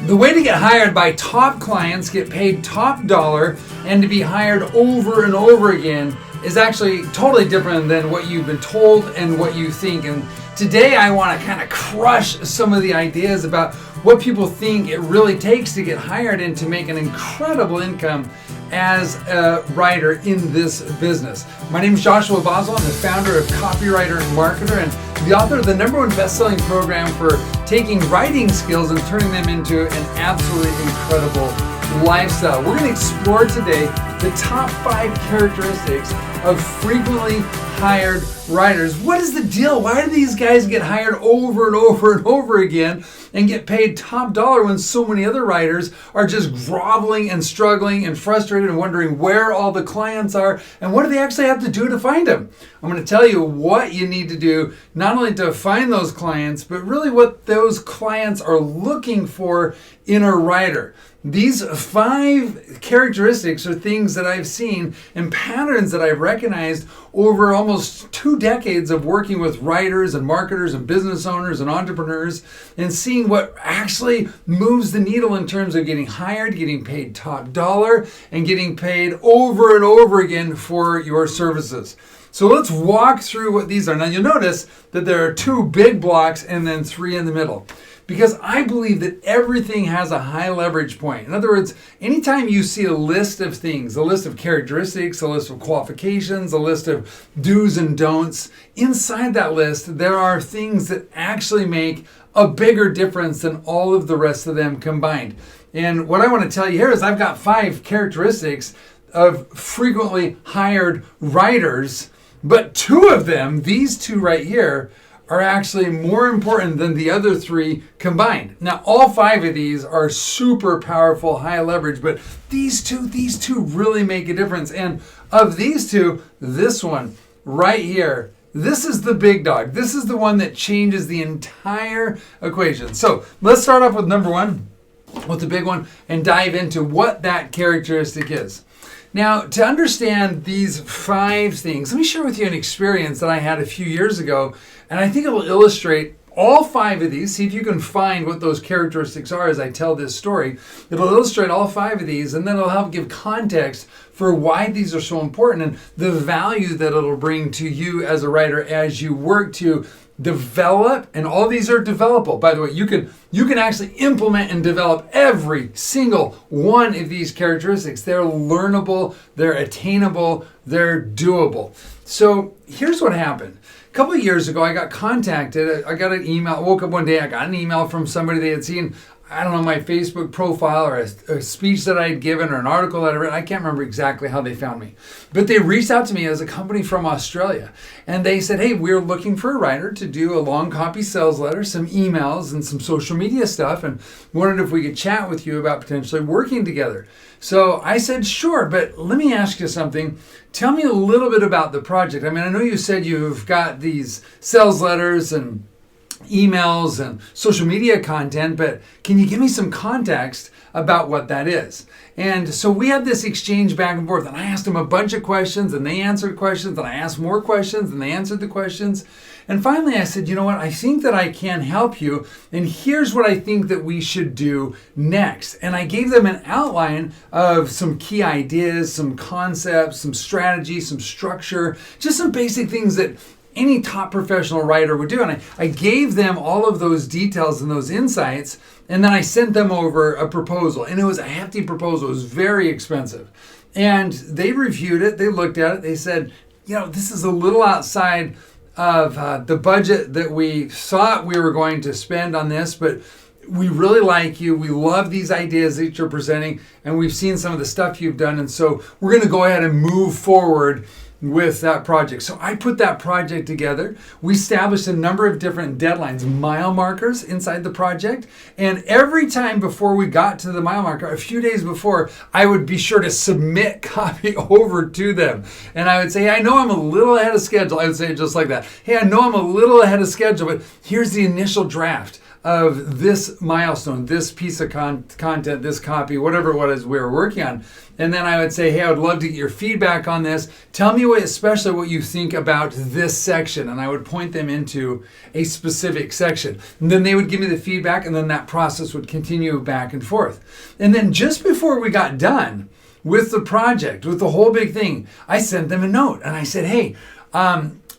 The way to get hired by top clients, get paid top dollar, and to be hired over and over again is actually totally different than what you've been told and what you think. And today I want to kind of crush some of the ideas about what people think it really takes to get hired and to make an incredible income as a writer in this business. My name is Joshua Boswell. I'm the founder of Copywriter Marketer and the author of the #1 best-selling program for taking writing skills and turning them into an absolutely incredible lifestyle. We're going to explore today the top 5 characteristics of frequently hired writers. What is the deal? Why do these guys get hired over and over and over again and get paid top dollar when so many other writers are just groveling and struggling and frustrated and wondering where all the clients are and what do they actually have to do to find them? I'm going to tell you what you need to do, not only to find those clients, but really what those clients are looking for in a writer. These 5 characteristics are things that I've seen and patterns that I've recognized over almost 2 decades of working with writers and marketers and business owners and entrepreneurs and seeing what actually moves the needle in terms of getting hired, getting paid top dollar, and getting paid over and over again for your services. So let's walk through what these are. Now you'll notice that there are 2 big blocks and then 3 in the middle. Because I believe that everything has a high leverage point. In other words, anytime you see a list of things, a list of characteristics, a list of qualifications, a list of do's and don'ts, inside that list, there are things that actually make a bigger difference than all of the rest of them combined. And what I want to tell you here is I've got 5 characteristics of frequently hired writers, but 2 of them, these 2 right here, are actually more important than the other 3 combined. Now, all 5 of these are super powerful, high leverage, but these two really make a difference. And of these 2, this one right here, this is the big dog. This is the one that changes the entire equation. So let's start off with number 1, with the big one, and dive into what that characteristic is. Now, to understand these 5 things, let me share with you an experience that I had a few years ago, and I think it will illustrate all 5 of these. See if you can find what those characteristics are as I tell this story. It'll illustrate all 5 of these, and then it'll help give context for why these are so important and the value that it'll bring to you as a writer as you work to develop, and all these are developable. By the way, you can actually implement and develop every single one of these characteristics. They're learnable, they're attainable, they're doable. So here's what happened. A couple of years ago, I got contacted. I got an email. I woke up one day, I got an email from somebody they had seen, I don't know, my Facebook profile or a speech that I had given or an article that I read. I can't remember exactly how they found me. But they reached out to me as a company from Australia. And they said, hey, we're looking for a writer to do a long copy sales letter, some emails, and some social media stuff. And wondered if we could chat with you about potentially working together. So I said, sure, but let me ask you something. Tell me a little bit about the project. I mean, I know you said you've got these sales letters and emails and social media content, but can you give me some context about what that is? And so we had this exchange back and forth, and I asked them a bunch of questions, and they answered questions, and I asked more questions, and they answered the questions. And finally I said, you know what, I think that I can help you, and here's what I think that we should do next. And I gave them an outline of some key ideas, some concepts, some strategy, some structure, just some basic things that any top professional writer would do. And I gave them all of those details and those insights, and then I sent them over a proposal. And it was a hefty proposal. It was very expensive. And they reviewed it. They looked at it. They said, you know, this is a little outside of the budget that we thought we were going to spend on this, but we really like you. We love these ideas that you're presenting, and we've seen some of the stuff you've done. And so we're going to go ahead and move forward with that project. So I put that project together. We established a number of different deadlines, mile markers inside the project. And every time before we got to the mile marker, a few days before, I would be sure to submit copy over to them. And I would say, hey, I know I'm a little ahead of schedule. I would say it just like that. Hey, I know I'm a little ahead of schedule, but here's the initial draft of this milestone, this piece of content, this copy, whatever it was we were working on. And then I would say, hey, I would love to get your feedback on this. Tell me especially what you think about this section. And I would point them into a specific section. And then they would give me the feedback, and then that process would continue back and forth. And then just before we got done with the project, with the whole big thing, I sent them a note and I said, hey,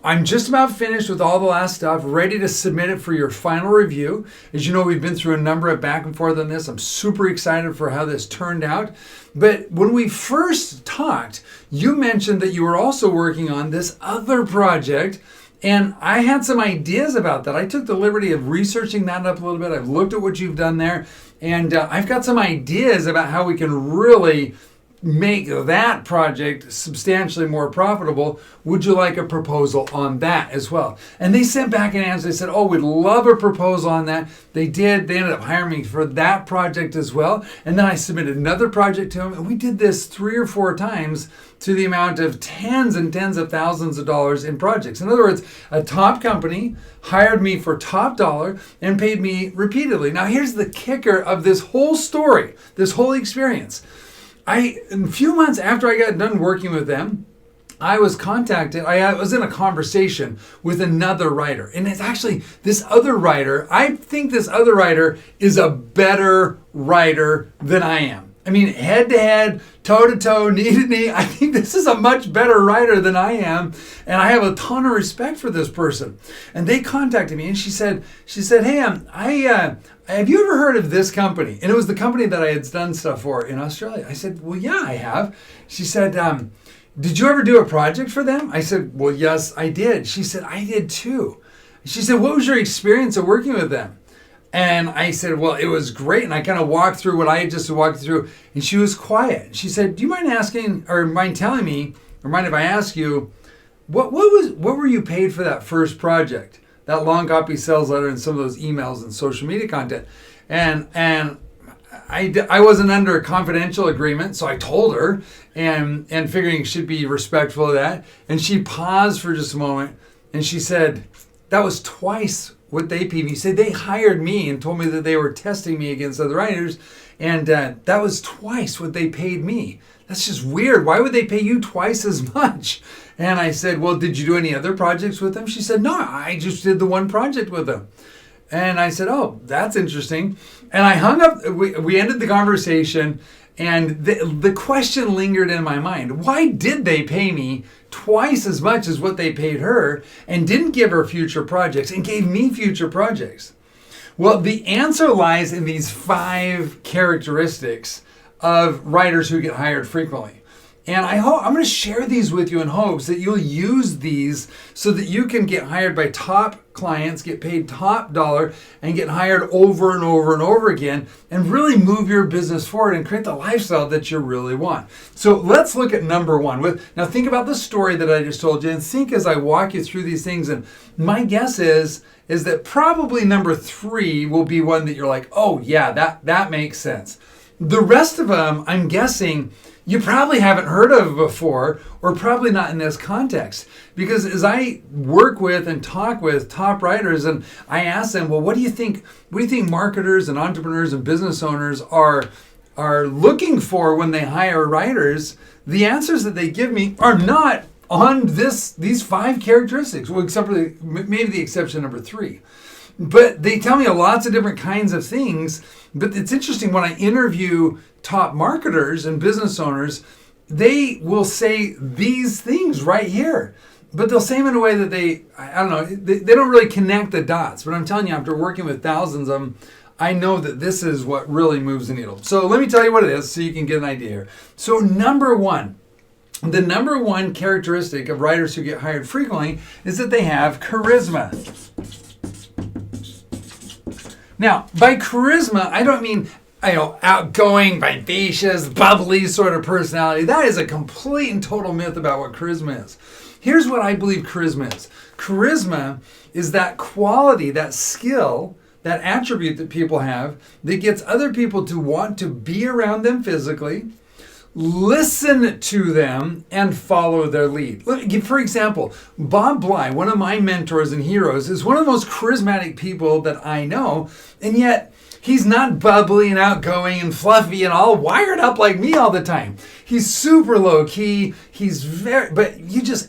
I'm just about finished with all the last stuff, ready to submit it for your final review. As you know, we've been through a number of back and forth on this. I'm super excited for how this turned out. But when we first talked, you mentioned that you were also working on this other project, and I had some ideas about that. I took the liberty of researching that up a little bit. I've looked at what you've done there, and I've got some ideas about how we can really make that project substantially more profitable. Would you like a proposal on that as well? And they sent back an answer. They said, oh, we'd love a proposal on that. They did. They ended up hiring me for that project as well. And then I submitted another project to them. And we did this 3 or 4 times to the amount of tens and tens of thousands of dollars in projects. In other words, a top company hired me for top dollar and paid me repeatedly. Now, here's the kicker of this whole story, this whole experience. A few months after I got done working with them, I was contacted. I was in a conversation with another writer. And it's actually this other writer. I think this other writer is a better writer than I am. I mean, head to head, toe to toe, knee to knee. I think this is a much better writer than I am. And I have a ton of respect for this person. And they contacted me and she said, hey, have you ever heard of this company? And it was the company that I had done stuff for in Australia. I said, well, yeah, I have. She said, did you ever do a project for them? I said, well, yes, I did. She said, I did too. She said, what was your experience of working with them? And I said, well, it was great. And I kind of walked through what I had just walked through. And she was quiet. She said, do you mind asking, or mind telling me, or mind if I ask you, what were you paid for that first project? That long copy sales letter and some of those emails and social media content. And I wasn't under a confidential agreement, so I told her, and figuring she'd be respectful of that. And she paused for just a moment, and she said, that was twice what they paid me. She said they hired me and told me that they were testing me against other writers, and that was twice what they paid me. That's just weird. Why would they pay you twice as much? And I said, well, did you do any other projects with them? She said, no, I just did the one project with them. And I said, oh, that's interesting. And I hung up. We ended the conversation, and the question lingered in my mind. Why did they pay me twice as much as what they paid her and didn't give her future projects and gave me future projects? Well, the answer lies in these 5 characteristics of writers who get hired frequently. And I'm going to share these with you in hopes that you'll use these so that you can get hired by top clients, get paid top dollar, and get hired over and over and over again, and really move your business forward and create the lifestyle that you really want. So let's look at number 1. Now think about the story that I just told you, and think as I walk you through these things. And my guess is that probably number 3 will be one that you're like, oh yeah, that makes sense. The rest of them, I'm guessing, you probably haven't heard of before, or probably not in this context. Because as I work with and talk with top writers, and I ask them, well, what do you think marketers and entrepreneurs and business owners are looking for when they hire writers? The answers that they give me are not on these 5 characteristics, well, except for maybe the exception number 3. But they tell me lots of different kinds of things. But it's interesting, when I interview top marketers and business owners, they will say these things right here. But they'll say them in a way that they don't really connect the dots. But I'm telling you, after working with thousands of them, I know that this is what really moves the needle. So let me tell you what it is so you can get an idea here. So number 1, the number 1 characteristic of writers who get hired frequently is that they have charisma. Now, by charisma, I don't mean outgoing, vivacious, bubbly sort of personality. That is a complete and total myth about what charisma is. Here's what I believe charisma is. Charisma is that quality, that skill, that attribute that people have that gets other people to want to be around them physically, listen to them and follow their lead. For example, Bob Bly, one of my mentors and heroes, is one of the most charismatic people that I know, and yet he's not bubbly and outgoing and fluffy and all wired up like me all the time. He's super low key.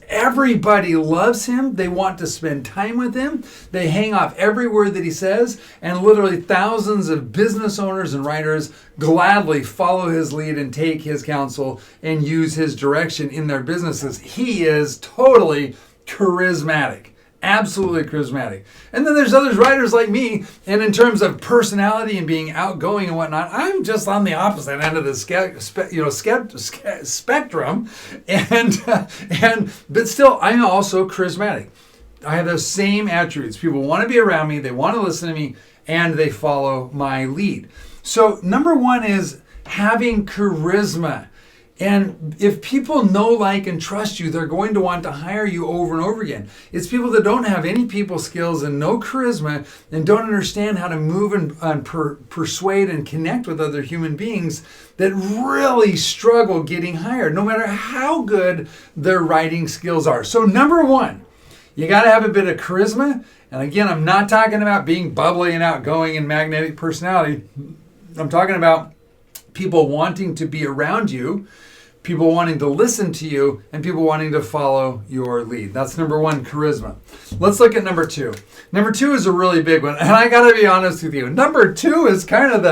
Everybody loves him. They want to spend time with him. They hang off every word that he says, and literally thousands of business owners and writers gladly follow his lead and take his counsel and use his direction in their businesses. He is totally charismatic. Absolutely charismatic. And then there's other writers like me, and in terms of personality and being outgoing and whatnot, I'm just on the opposite end of the spectrum, but still, I'm also charismatic. I have those same attributes. People want to be around me, they want to listen to me, and they follow my lead. So number one is having charisma. And if people know, like, and trust you, they're going to want to hire you over and over again. It's people that don't have any people skills and no charisma and don't understand how to move and persuade and connect with other human beings that really struggle getting hired, no matter how good their writing skills are. So number one, you got to have a bit of charisma. And again, I'm not talking about being bubbly and outgoing and magnetic personality. I'm talking about people wanting to be around you, people wanting to listen to you, and people wanting to follow your lead. That's number one, charisma. Let's look at number two. Number two is a really big one, and I gotta be honest with you. Number two is kind of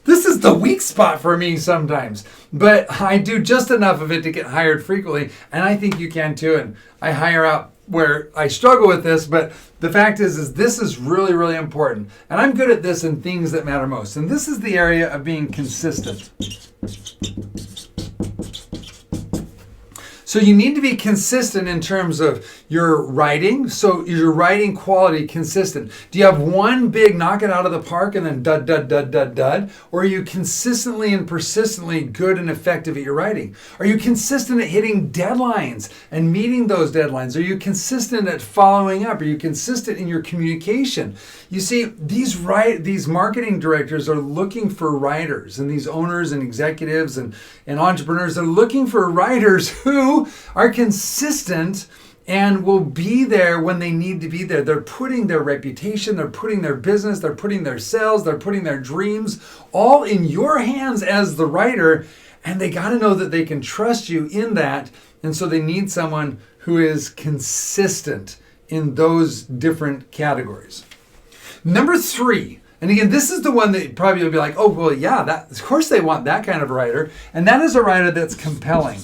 this is the weak spot for me sometimes, but I do just enough of it to get hired frequently, and I think you can too, and I hire out where I struggle with this, but the fact is this is really, really important. And I'm good at this in things that matter most. And this is the area of being consistent. So you need to be consistent in terms of your writing. So is your writing quality consistent? Do you have one big knock it out of the park and then dud, dud, dud, dud, dud? Or are you consistently and persistently good and effective at your writing? Are you consistent at hitting deadlines and meeting those deadlines? Are you consistent at following up? Are you consistent in your communication? You see, these marketing directors are looking for writers, and these owners and executives and entrepreneurs are looking for writers who are consistent and will be there when they need to be there. They're putting their reputation, they're putting their business, they're putting their sales, they're putting their dreams all in your hands as the writer, and they got to know that they can trust you in that, and so they need someone who is consistent in those different categories. Number three, and again, this is the one that probably will be like, oh, well, yeah, of course they want that kind of writer, and that is a writer that's compelling.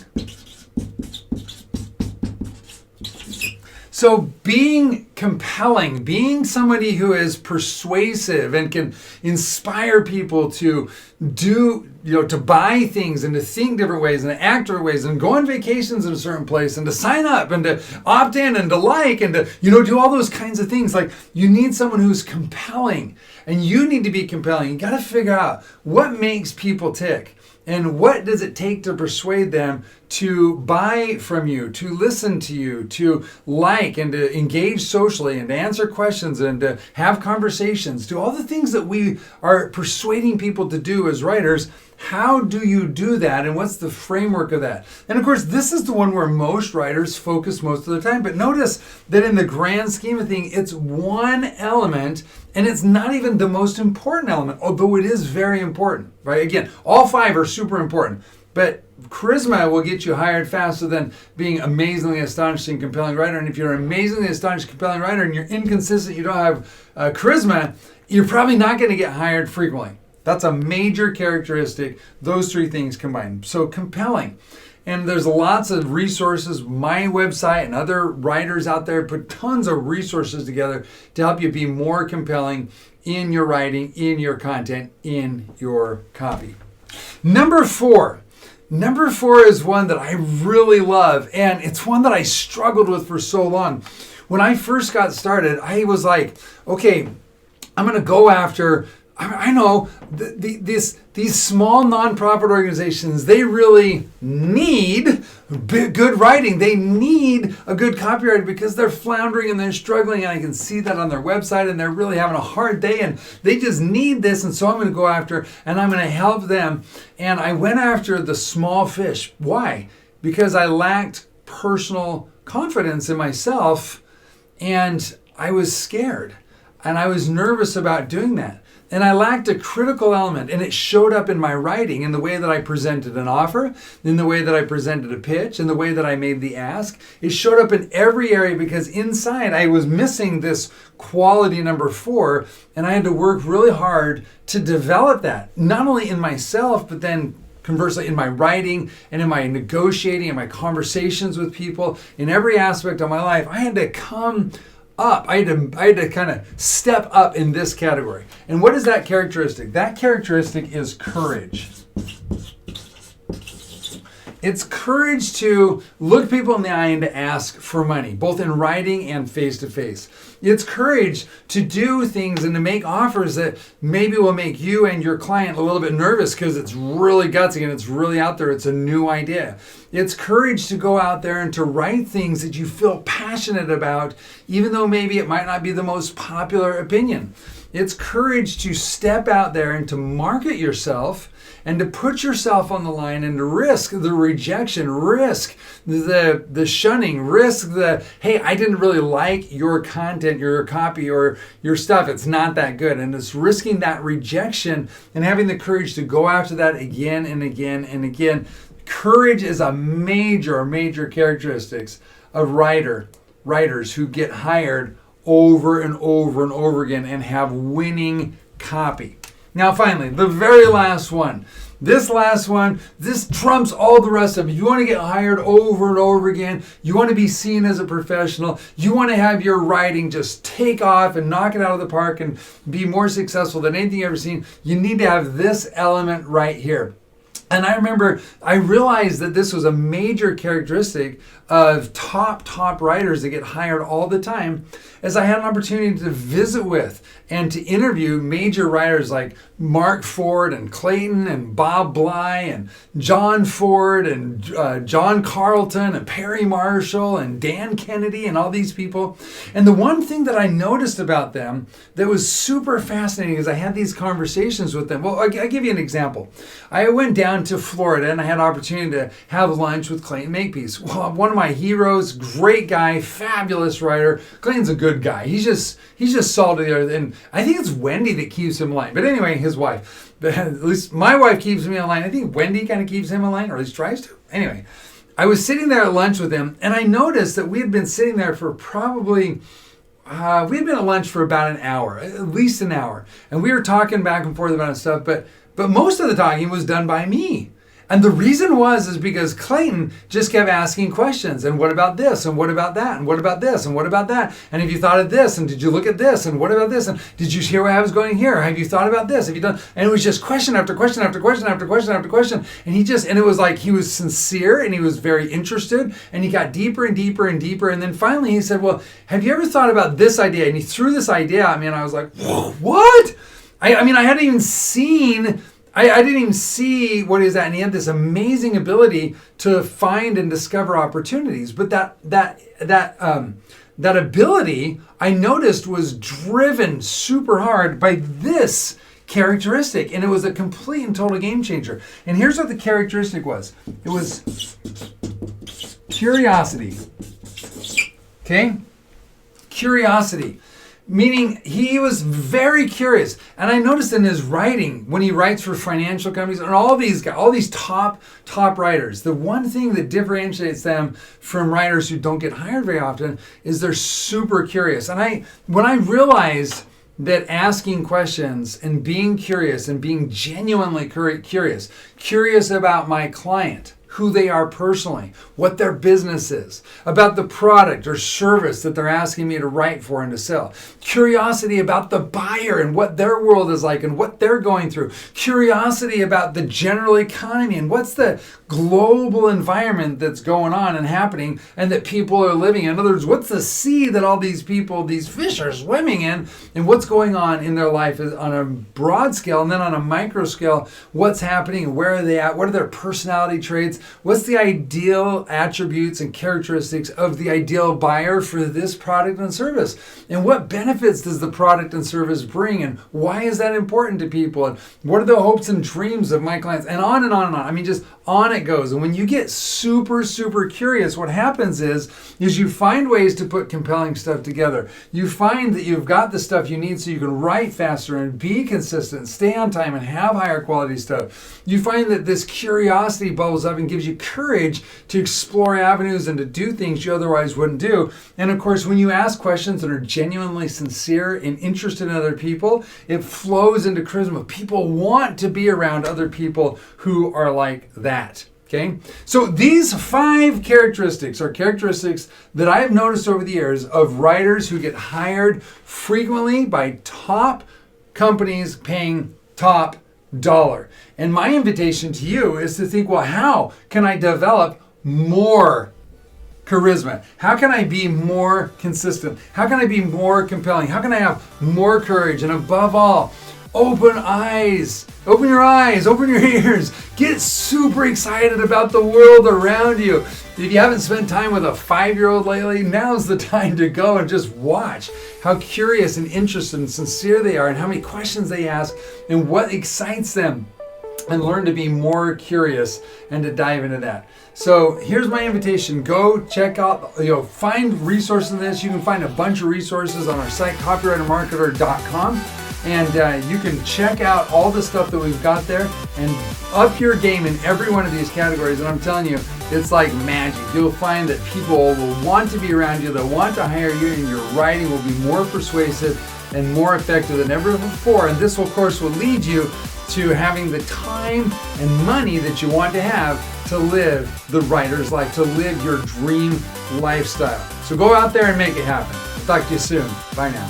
So being compelling, being somebody who is persuasive and can inspire people to do, to buy things and to think different ways and to act different ways and go on vacations in a certain place and to sign up and to opt in and to like and to, do all those kinds of things. Like, you need someone who's compelling, and you need to be compelling. You got to figure out what makes people tick. And what does it take to persuade them to buy from you, to listen to you, to like and to engage socially and to answer questions and to have conversations, do all the things that we are persuading people to do as writers? How do you do that, and what's the framework of that? And of course, this is the one where most writers focus most of the time. But notice that in the grand scheme of things, it's one element, and it's not even the most important element, although it is very important, right? Again, all five are super important, but charisma will get you hired faster than being amazingly astonishing, compelling writer. And if you're an amazingly astonishing, compelling writer and you're inconsistent, you don't have charisma, you're probably not going to get hired frequently. That's a major characteristic, those three things combined. So compelling. And there's lots of resources. My website and other writers out there put tons of resources together to help you be more compelling in your writing, in your content, in your copy. Number four is one that I really love, and it's one that I struggled with for so long. When I first got started, I was like, okay, I'm going to go after I know these small nonprofit organizations, they really need good writing. They need a good copywriter because they're floundering and they're struggling, and I can see that on their website, and they're really having a hard day, and they just need this, and so I'm going to go after and I'm going to help them. And I went after the small fish. Why? Because I lacked personal confidence in myself, and I was scared, and I was nervous about doing that. And I lacked a critical element, and it showed up in my writing, in the way that I presented an offer, in the way that I presented a pitch, in the way that I made the ask. It showed up in every area because inside I was missing this quality number 4, and I had to work really hard to develop that, not only in myself, but then conversely in my writing and in my negotiating and my conversations with people. In every aspect of my life, I had to come up. I had to kind of step up in this category. And what is that characteristic? That characteristic is courage. It's courage to look people in the eye and to ask for money, both in writing and face-to-face. It's courage to do things and to make offers that maybe will make you and your client a little bit nervous because it's really gutsy and it's really out there. It's a new idea. It's courage to go out there and to write things that you feel passionate about, even though maybe it might not be the most popular opinion. It's courage to step out there and to market yourself and to put yourself on the line and to risk the rejection, risk the shunning, risk the, hey, I didn't really like your content, your copy, or your stuff. It's not that good. And it's risking that rejection and having the courage to go after that again and again and again. Courage is a major characteristics of writers who get hired over and over and over again and have winning copy. Now, finally, the very last one. This last one, this trumps all the rest of it. You want to get hired over and over again. You want to be seen as a professional. You want to have your writing just take off and knock it out of the park and be more successful than anything you've ever seen. You need to have this element right here. And I remember I realized that this was a major characteristic of top writers that get hired all the time, as I had an opportunity to visit with and to interview major writers like Mark Ford and Clayton and Bob Bly and John Ford and John Carlton and Perry Marshall and Dan Kennedy and all these people. And the one thing that I noticed about them that was super fascinating is I had these conversations with them. Well, I'll give you an example. I went down to Florida and I had an opportunity to have lunch with Clayton Makepeace. Well, one of my heroes, great guy, fabulous writer. Clayton's a good guy. He's just salt of the earth. And I think it's Wendy that keeps him alive. But anyway, his wife. But at least my wife keeps me online. I think Wendy kind of keeps him online, or at least tries to. Anyway, I was sitting there at lunch with him, and I noticed that we had been sitting there for probably, we had been at lunch for about an hour, at least an hour. And we were talking back and forth about stuff, but most of the talking was done by me. And the reason is because Clayton just kept asking questions. And what about this? And what about that? And what about this? And what about that? And have you thought of this? And did you look at this? And what about this? And did you hear where I was going here? Have you thought about this? Have you done? And it was just question after question after question after question after question. And it was like he was sincere and he was very interested. And he got deeper and deeper and deeper. And then finally he said, well, have you ever thought about this idea? And he threw this idea at me and I was like, what? I hadn't even seen... I didn't even see what is that, and he had this amazing ability to find and discover opportunities. But that ability I noticed was driven super hard by this characteristic, and it was a complete and total game changer. And here's what the characteristic was: it was curiosity. Okay, curiosity. Meaning he was very curious. And I noticed in his writing, when he writes for financial companies and all these guys, all these top writers, the one thing that differentiates them from writers who don't get hired very often is they're super curious. And when I realized that asking questions and being curious and being genuinely curious about my client, who they are personally, what their business is, about the product or service that they're asking me to write for and to sell. Curiosity about the buyer and what their world is like and what they're going through. Curiosity about the general economy and what's the global environment that's going on and happening and that people are living in. In other words, what's the sea that all these people, these fish are swimming in, and what's going on in their life on a broad scale, and then on a micro scale, what's happening, where are they at, what are their personality traits, what's the ideal attributes and characteristics of the ideal buyer for this product and service, and what benefits does the product and service bring, and why is that important to people, and what are the hopes and dreams of my clients, and on and on and on. I mean, just on it goes. And when you get super, super curious, what happens is you find ways to put compelling stuff together. You find that you've got the stuff you need so you can write faster and be consistent, stay on time, and have higher quality stuff. You find that this curiosity bubbles up and gives you courage to explore avenues and to do things you otherwise wouldn't do. And of course, when you ask questions that are genuinely sincere and interested in other people, it flows into charisma. People want to be around other people who are like that. Okay, so these 5 characteristics are characteristics that I've noticed over the years of writers who get hired frequently by top companies paying top dollar. And my invitation to you is to think, well, how can I develop more charisma? How can I be more consistent? How can I be more compelling? How can I have more courage? And above all, open eyes. Open your eyes, open your ears. Get super excited about the world around you. If you haven't spent time with a 5-year-old lately, now's the time to go and just watch how curious and interested and sincere they are and how many questions they ask and what excites them, and learn to be more curious and to dive into that. So here's my invitation. Go check out, find resources in this. You can find a bunch of resources on our site, copywritermarketer.com. And you can check out all the stuff that we've got there and up your game in every one of these categories. And I'm telling you, it's like magic. You'll find that people will want to be around you, they'll want to hire you, and your writing will be more persuasive and more effective than ever before. And this, of course, will lead you to having the time and money that you want to have to live the writer's life, to live your dream lifestyle. So go out there and make it happen. Talk to you soon. Bye now.